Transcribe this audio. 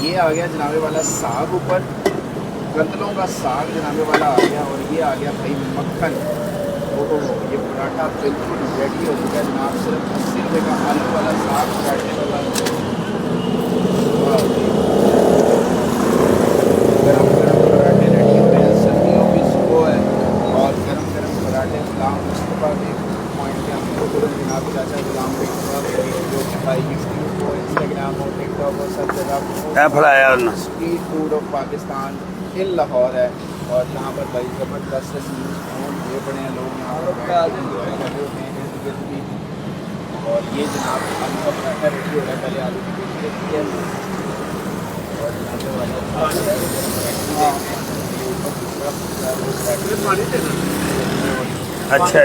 ये आ गया जनाबे वाला साग ऊपर, गंदलों का साग जनाबे वाला आ गया। और ये आ गया भाई मक्खन। ओहो, ये पराठा बिल्कुल रेडी हो चुका है जनाब। सिर्फ 80 रुपये का आलू वाला साग पराठे वाला। गरम गरम पराठे रेडी हो रहे हैं। सर्दियों की सुबह है और गरम गरम पराठे। गुलाम मुस्तफ़ा के पॉइंट के हमको तुरंत जनाब चाचा गुलाम मुस्तफ़ा जो कि भाई यूट्यूब हो, इंस्टाग्राम हो, टिकटॉक हो, सब जगह स्ट्रीट फूड ऑफ पाकिस्तान इन लाहौर है। और यहाँ पर भाई ज़बरदस्त ये बड़े हैं लोग यहाँ पर enjoy कर रहे होते हैं इर्द गिर्द भी। और ये जनाब आलू का पराठा रेडी हो रहा है। पहले आलू की डिश देखी है और जनाबे वाला अच्छा